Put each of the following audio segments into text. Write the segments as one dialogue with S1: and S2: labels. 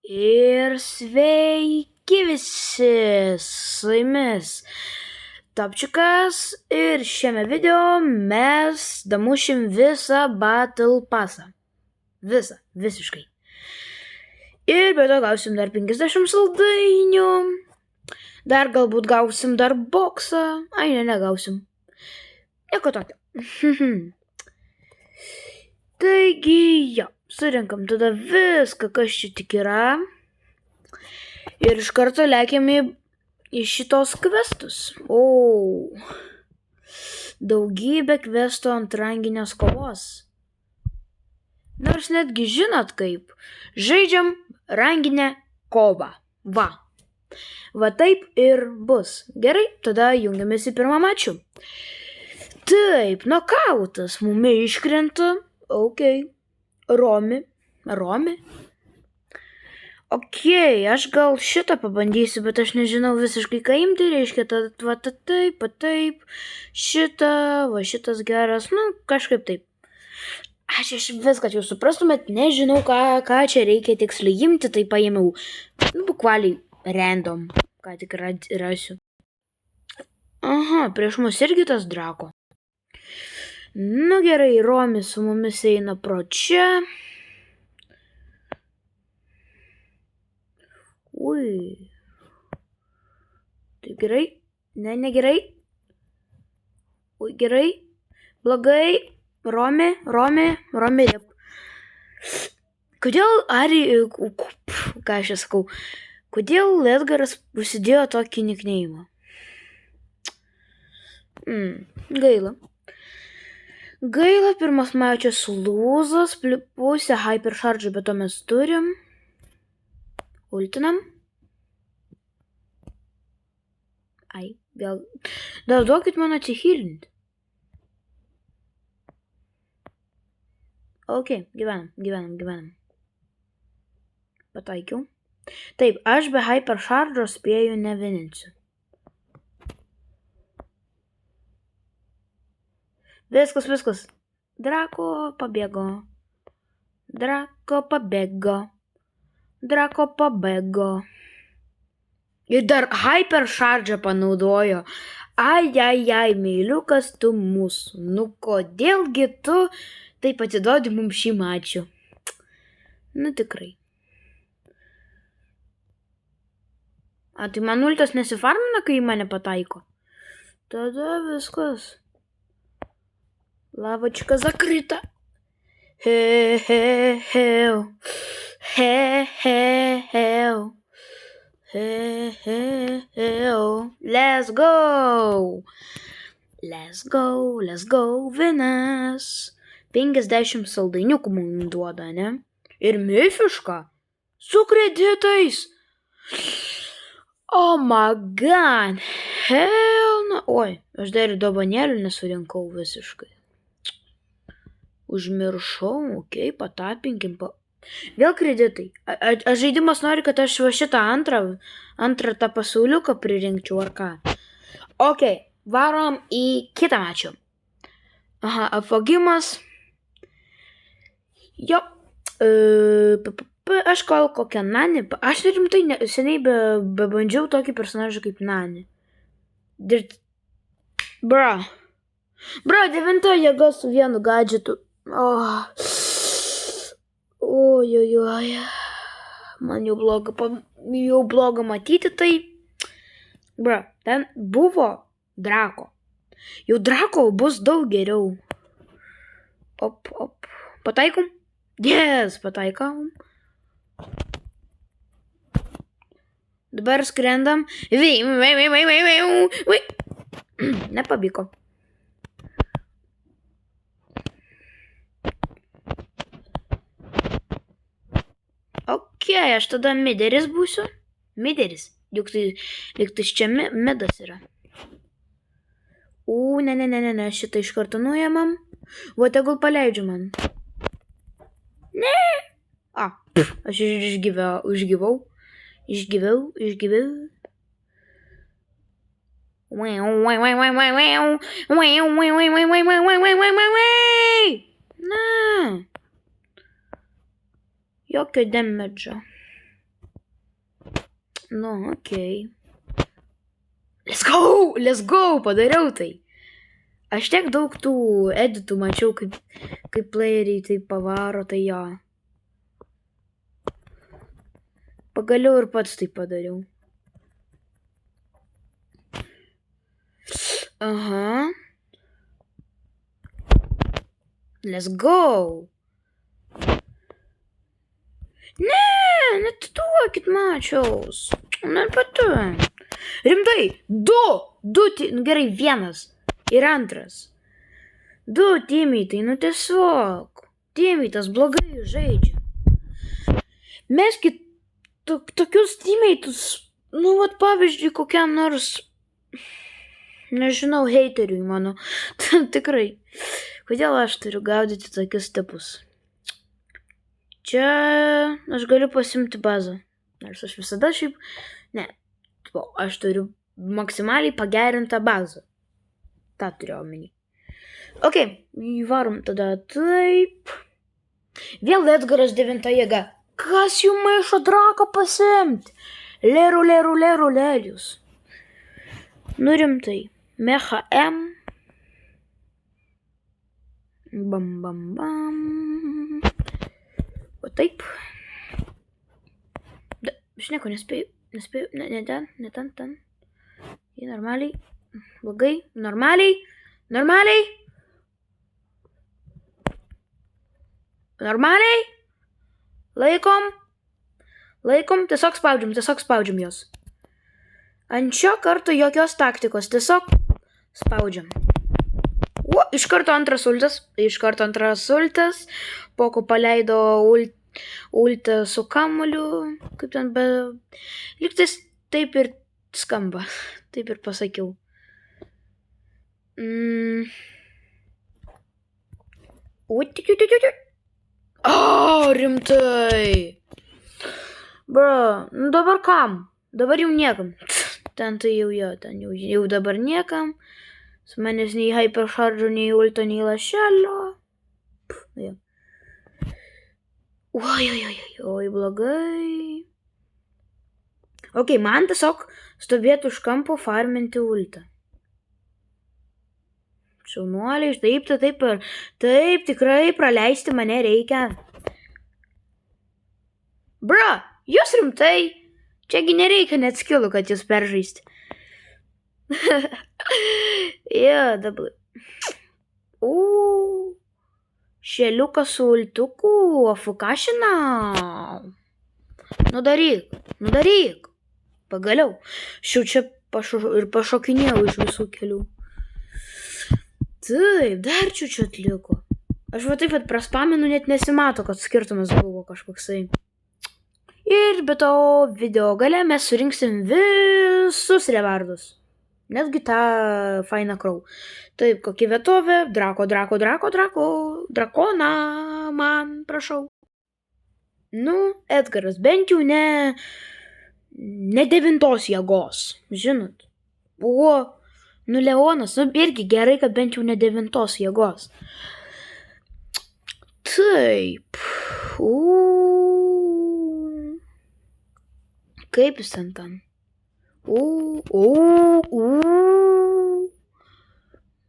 S1: Ir sveiki visi, su jumis Topčiukas ir šiame video mes damušim visą Battle Passą. Visiškai. Ir be to gausim dar 50 saldainių. Dar galbūt gausim dar boksą. Ai, negausim. Nieko tokio. Taigi, jo, surinkam tada viską, kas čia tik yra. Ir iš karto lekiam į šitos kvestus. Daugybė kvestų ant ranginės kovos. Nors netgi žinot kaip. Žaidžiam ranginę kovą. Va taip ir bus. Gerai, tada jungiamės į pirmą mačą. Taip, nokautas mumi iškrenta. Ok. Romi. Ok, aš gal šitą pabandysiu, bet aš nežinau visiškai ką imti, reiškia, taip, šitas geras, kažkaip taip. Aš iš vis, kad jūs suprastumėt, nežinau, ką čia reikia tiksliai imti, tai paėmiau, bukvaliai random, ką tik rasiu. Aha, prieš mus irgi tas Drako. Gerai, Romi su mumis eina pro čia. Ui. Taip gerai. Negerai. Ui, gerai. Blogai. Romi. Kodėl ką aš čia sakau? Kodėl Edgaras užsidėjo tokį nickname'ą? Gaila, pirmas mačas lūzas, pusę hypercharge, bet to mes turim. Ultinam. Ai, vėl. Dar duokit man atsihilinti. Ok, gyvenam. Pataikiau. Taip, aš be hypercharge spėju nevininsiu. Viskas. Drako pabėgo. Ir dar hypercharge panaudojo. Ai, meiliukas tu mūsų. Kodėlgi tu taip atiduodi mums šį mačą? Tikrai. Tai man ultas nesifarmina, kai mane pataiko? Tada viskas. Lavačka zakrita. Let's go, Vinas. 50 saldainiukų mums duoda, ne? Ir mifišką. Su kreditais. Oh my god. Hell no. Oi, aš dar ir dovanėlių nesurinkau visiškai. Užmiršau, ok, patapinkim. Vėl kreditai. Aš žaidimas nori, kad aš šitą antrą tą pasauliuką pririnkčiau, ar ką. Ok, varom į kitą mačą. Aha, apvagimas. Jo. Aš gal kokią Nani. Aš rimtai seniai bebandžiau tokį personažą kaip Nani. Bro, 9 jėga su vienu gadžetu. Oi. Man jau bloga matyti tai. Bro, ten buvo Drako. Jau Drako bus daug geriau. Op. Pataikom? Yes, pataikom. Dabar skrendam. Nepavyko. Ok, aš tada mideris būsiu. Mideris. Juk tai čia midas yra. Ne, šitą iš karto nuėmam. Va, tegul paleidžiu man. Ne. Aš užgyvau. Na. Jokio damage. Nu, okei. Let's go, padariau tai. Aš tiek daug tų editų mačiau, kaip playeriai tai pavaro, tai jo. Pagaliau ir pats tai padariau. Aha. Let's go. Ne, netituokit mačiaus. Nepatu. Rimtai, du, gerai, vienas ir antras. 2 teammatai, tiesiog. Teammatas blogai žaidžia. Meskit tokius teammatus, pavyzdžiui, kokiam nors, nežinau, heiteriui mano. Tikrai. Kodėl aš turiu gaudyti tokius tipus? Čia aš galiu pasimti bazą. Nors aš visada šiaip... Ne. Aš turiu maksimaliai pagerintą bazą. tą turiu omeny. Ok, įvarom tada taip. Vėl Edgaras 9 jėga. Kas jų maišo draką pasiimti? Lėlius. Nu rimtai. Mecha M. Bam. O taip. Aš nieko nespėjau. Ne ten. Į normaliai. Blogai. Normaliai. Laikom. Tiesiog spaudžiam jos. Ant šio karto jokios taktikos. Tiesiog spaudžiam. Iš karto antras ultas. Poko paleido ultą su kamuoliu. Kaip ten be... Lygtais taip ir skamba. Taip ir pasakiau. Rimtai. Bro, nu dabar kam? Dabar jau niekam. Ten tai jau dabar niekam. Su manęs nei hypercharge'o, nei ulto, nei lašelio. Oi, blogai. Ok, man tiesiog stovėti už kampo farminti ultą. Šaunuoliai, taip, tikrai praleisti mane reikia. Bro, jūs rimtai? Čiagi nereikia net skillų, kad jūs peržaisti. Dabar. Šeliukas su ultuku, afukašinau. Nudaryk. Pagaliau. Šiau čia ir pašokinėjau iš visų kelių. Taip, dar čia atliko. Aš va taip pat praspaminu, net nesimato, kad skirtumas buvo kažkoksai. Ir be to video gale mes surinksim visus rewardus. Netgi tą fainą krau. Taip, kokia vietovė? Drakoną man, prašau. Nu, Edgaras, bent jau ne 9 jėgos, žinot. Nu, Leonas, irgi gerai, kad bent jau ne 9 jėgos. Taip. Kaip jis ten?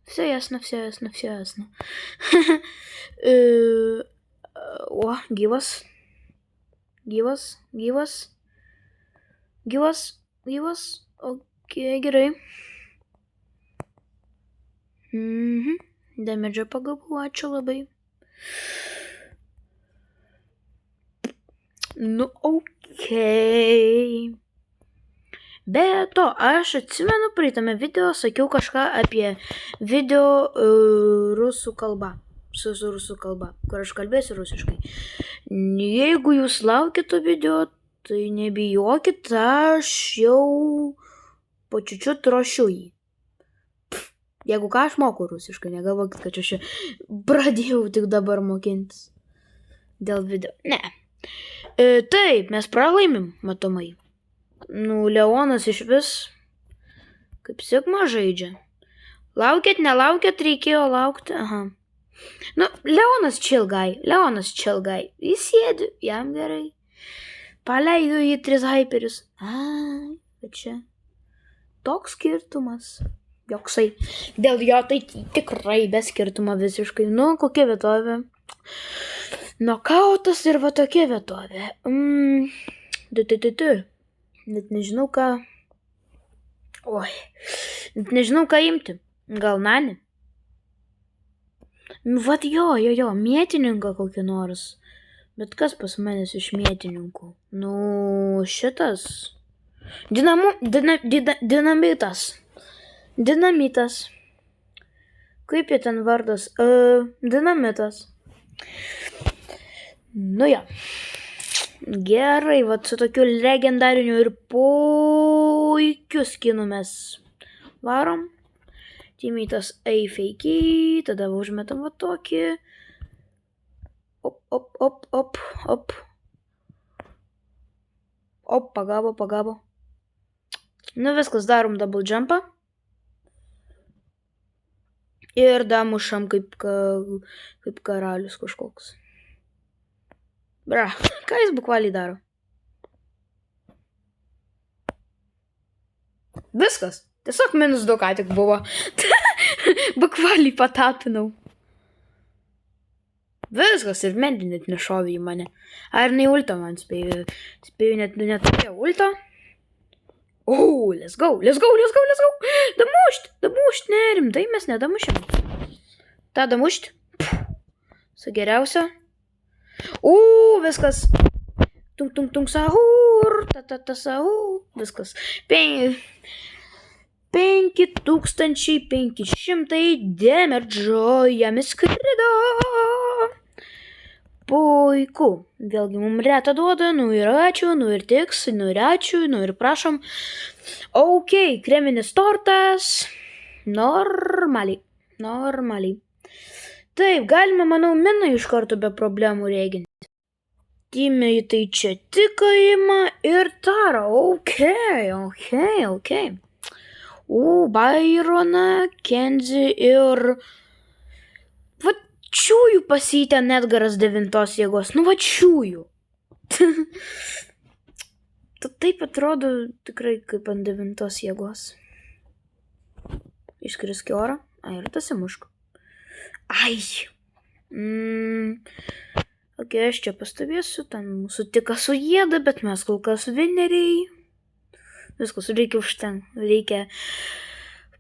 S1: Все ясно. Gyvas. Окей, gerai. Damage pagavau, ačiū labai. Nu, okei. Be to, aš atsimenu, praeitame video sakiau kažką apie video rusų kalba. Su rusų kalba, kur aš kalbėsiu rusiškai. Jeigu jūs laukite to video, tai nebijokit, aš jau po čiučiut ruošiu jį. Jeigu ką, aš moku rusiškai, negalvokit, kad aš pradėjau tik dabar mokintis dėl video. Ne. Taip, mes pralaimim, matomai. Nu, Leonas iš vis kaip Sigma žaidžia. Laukėt, nelaukėt, reikėjo laukti. Aha. Nu, Leonas chill guy. Jis sėdi, jam gerai. Paleido į 3 hyperius. Ai, bet čia toks skirtumas. Joksai. Dėl jo tai tikrai be skirtumo visiškai. Nu, kokia vietovė? Nokautas ir va tokia vietovė. Net nežinau ką. Oi. Net nežinau ką imti. Gal Nani? Vat jo, mėtininką kokį nors. Bet kas pas manęs iš mėtininkų? Nu, šitas. Dinamitas. Dinamitas. Kaip jie ten vardas? Dinamitas. Nu jo. Gerai, vat su tokiu legendariniu ir puikiu skinu mes varom. Teammate'as A-fake, tada užmetam va tokį. Op. Op, pagavo. Nu viskas, darom double jumpą. Ir damušam kaip karalius kažkoks. Bra, ką jis bukvaliai daro? Viskas. Tiesiog -2 ką tik buvo. Bukvaliai patapinau. Viskas ir medį net nešovė į mane. Ar ne ulto man spėjo? Spėjo net turėjo ulto. Let's go. Damušt, nerimtai mes nedamušėm. Ta damušt. Su geriausia. Viskas. Tung sahur. Ta sahur. Viskas. 5500 damage jam įskrido. Puiku. Vėlgi mums retą duoda, nu ir ačiū, nu ir tiks, nu ir ačiū, nu ir prašom. Ok, kreminis tortas. Normaliai. Taip, galima, manau, miną iš karto be problemų reginti. Timai tai čia tik ima ir tara. Ok. Bairona, Kenzi ir... Čiųjų pasitė Edgaras 9 jėgos. Nu, čiųjų. Taip atrodo tikrai kaip ant 9 jėgos. Iškrisk į orą. Ai, ir tas įmušk. Ai. Ok, aš čia pastovėsiu. Ten mūsų tika sujėda, bet mes kol kas vieneriai. Viskas, reikia užtenk. Reikia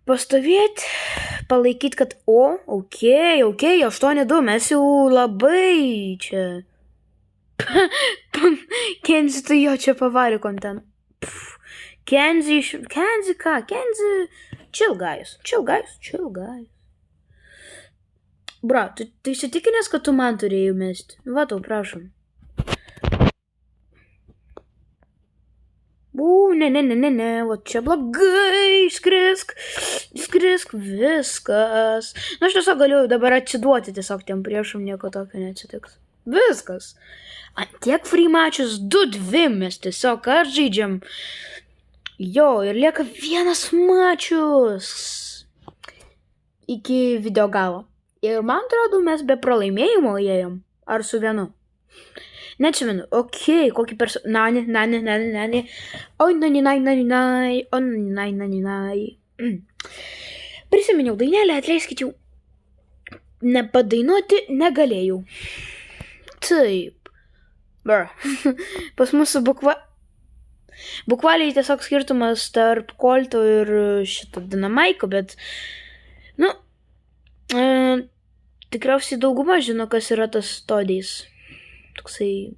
S1: pastovėti, palaikyti, kad ok, 8-2, mes jau labai čia. Kenzi, tai jo čia pavarė kontent. Kenzi ką? Kenzi, chill guys. Bra, tu įsitikinęs, kad tu man turėjai mesti? Va, tau prašom. Ne, va čia blogai, skrisk, viskas. Na, aš tiesiog galiu dabar atsiduoti tiesiog tiem priešam, nieko tokio neatsitiks. Viskas. Ant tiek free matches 2-2 mes tiesiog atžaidžiam. Jo, ir lieka 1 mačius iki video galo. Ir man atrodo, mes be pralaimėjimo ėjom. Ar su vienu? Neatsimenu. Ok, kokį Nani. Oi, nani. Prisiminiau dainelę, atleiskit jau. Nepadainuoti negalėjau. Taip. Pas mūsų bukvaliai tiesiog skirtumas tarp Kolto ir šito Dinamaiko, bet tikriausiai dauguma žino, kas yra tas Todys. Toksai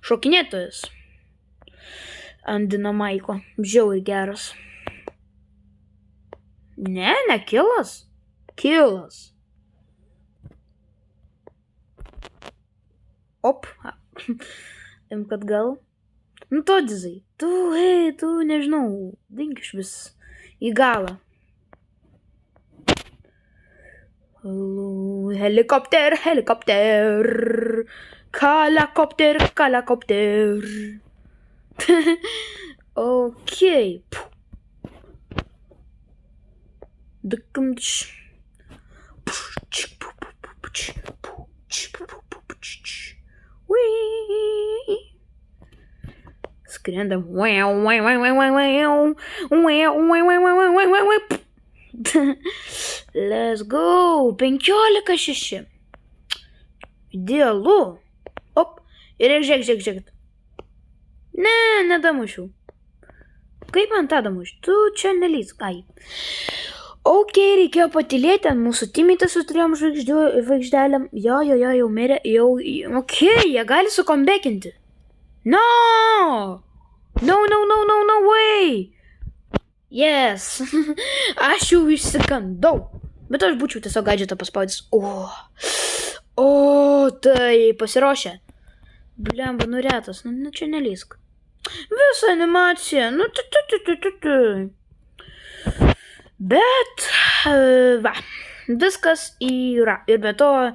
S1: šokinėtojas ant Dinamaiko. Žiauriai geras. Ne, kilas. Op. Kad gal. Nu, Todizai. Tu, nežinau, dink iš vis į galą. Helikopter. Kalakopter. Ok. skrendam. Let's go. 15-6. Idealu. Op. Ir žiūrėk. Ne, nedamušiau. Kaip man tą damuši? Tu čia nelįsk. Ai. Ok, reikėjo patylėti ant mūsų timitas su 3 žvaigždelėm. Jo, jau mirė. Ok, jie gali sukombekinti. No way. Yes. Aš jau išsikandau. Bet aš būčiau tiesiog gadžetą paspaudęs. Tai pasiruošę. Blemba, nuretas. Nu čia nelįsk. Visa animacija. Bet, va, viskas yra. Ir be to,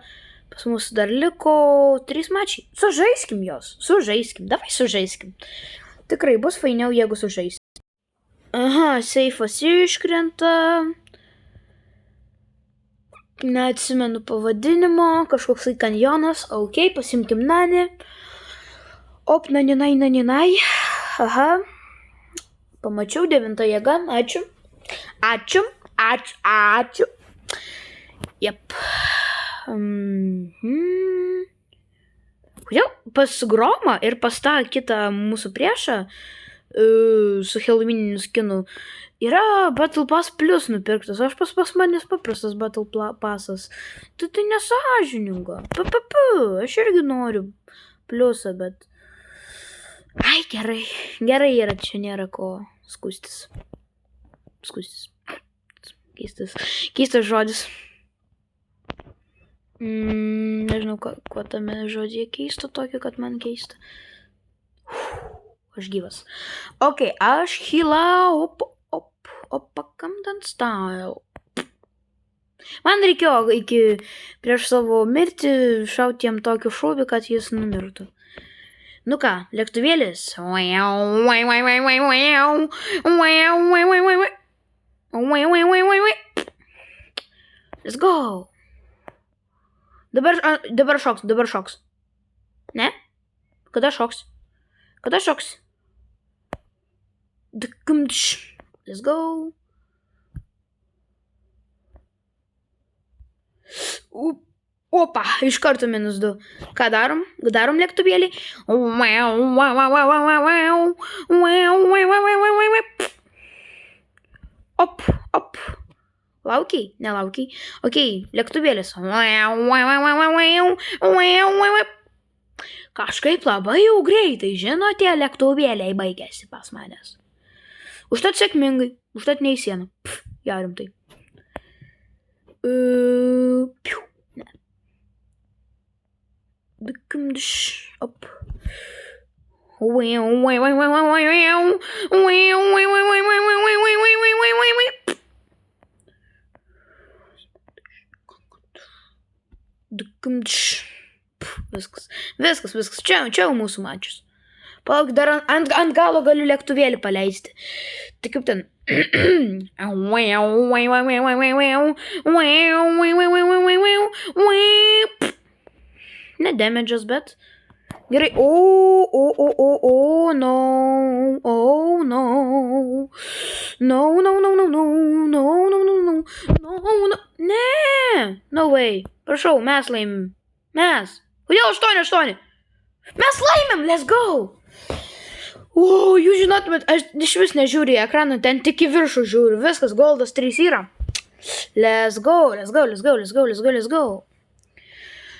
S1: pas mus dar liko 3 mačiai. Sužaiskim jos. Davai sužaiskim. Tikrai bus fainiau, jeigu sužaiskim. Aha, seifas iškrenta. Neatsimenu pavadinimo. Kažkoks kanjonas. Ok, pasimkim Nani. Op, naninai. Aha. Pamačiau 9 jėgą. Ačiū. Jep. Kodėl pas Gromą ir pas tą kitą mūsų priešą su Halloweeniniu skinu yra Battle Pass Plus nupirktas. Aš pas manęs paprastas Battle Passas. Tai nesąžininga. Aš irgi noriu pliusą, bet... Ai, gerai yra, čia nėra ko skūstis. Keistas žodis. Nežinau, kuo tame žodžiai keista tokio, kad man keista. Aš gyvas. Ok, aš healau. Kamdan style. Man reikėjo prieš savo mirtį šauti jam tokį šūvį, kad jis numirtų. Nu ką, lėktuvėlis. Let's go. Dabar šoks. Ne? Kada šoks? Let's go. Opa, iš karto -2. Ką darom? Darom lėktuvėlį. Op. Laukiai? Nelaukiai. Ok, lėktuvėlis. Kažkaip labai jau greitai, žinote, lėktuvėliai baigėsi pas manęs. Užtat sėkmingai, užtat ne į sieną. Ja, rimtai. Ne. Op. Viskas. Čia mūsų mačius. Palauk, dar ant galo galiu lėktuvėlį paleisti. Tai kaip ten. Ne damage'as, bet. Gerai. Ne. No way. Prašau, mes laimim. Kodėl 8? Mes laimim, let's go. Jūs žinotumėt, aš iš vis nežiūriu į ekraną, ten tik į viršų žiūriu. Viskas, goldas 3 yra. Let's go.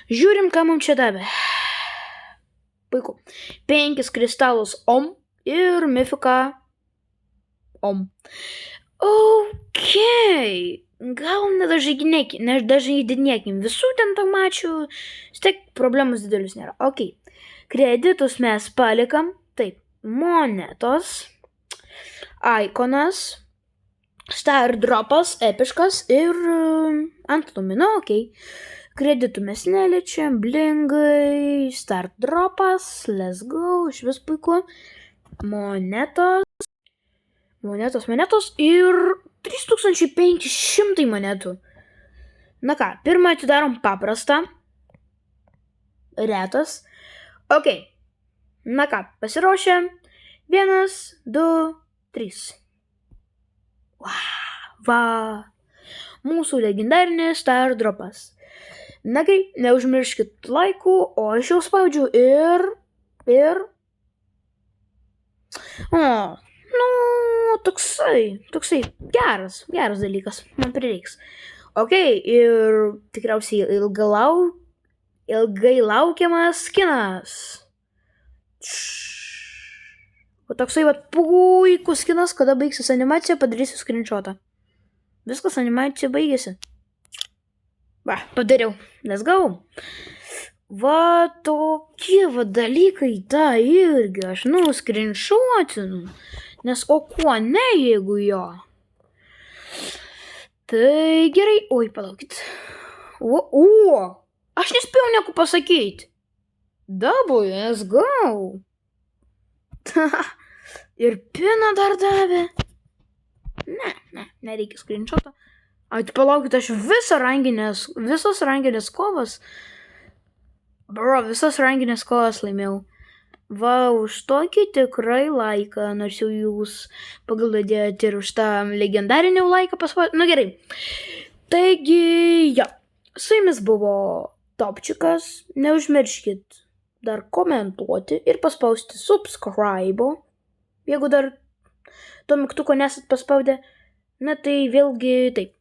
S1: Žiūrim, ką mums čia davė. Puiku. 5 kristalus om ir mifika om. Ok. Gal nedažaidinėkim visų ten tomačių. Stek problemus didelius nėra. Ok. Kreditus mes palikam. Taip. Monetos. Ikonas. Star dropas. Epiškas. Ir ant lumino. Ok. Kreditų mes neliečiam. Blingai. Star dropas. Let's go. Iš vis puiku. Monetos. Ir 3500 monetų. Na ką, pirmą atidarom paprastą. Retas. Ok. Na ką, pasiruošę. 1, 2, 3. Va. Mūsų legendarinis stardropas. Na gerai, neužmirškit laikų, o aš jau spaudžiu ir... toksai geras dalykas, man prireiks. Ok, ir tikriausiai ilgai laukiamas skinas. O toksai puikus skinas, kada baigsis animacija, padarysiu screenshotą. Viskas, animacija baigėsi. Va, padariau. Let's go. Va, tokie dalykai, irgi aš, screenshotinu. Nes o kuo ne, jeigu jo. Tai gerai, oi, palaukit. Aš nespėjau nieko pasakyti. Double, let's go. Ir piną dar davė. Nereikia screenshotą. Palaukit, aš visas ranginės kovas laimėjau. Va, už tokį tikrai laiką, nors jau jūs pagalvodėt ir už tą legendarinį laiką paspaudėt. Na gerai. Taigi, jo. Su jumis buvo Topčikas. Neužmirškit dar komentuoti ir paspausti subscribe. Jeigu dar to mygtuko nesat paspaudę. Na tai vėlgi taip.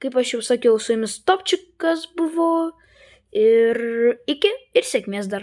S1: Kaip aš jau sakiau, su jumis Topčikas buvo ir iki ir sėkmės dar.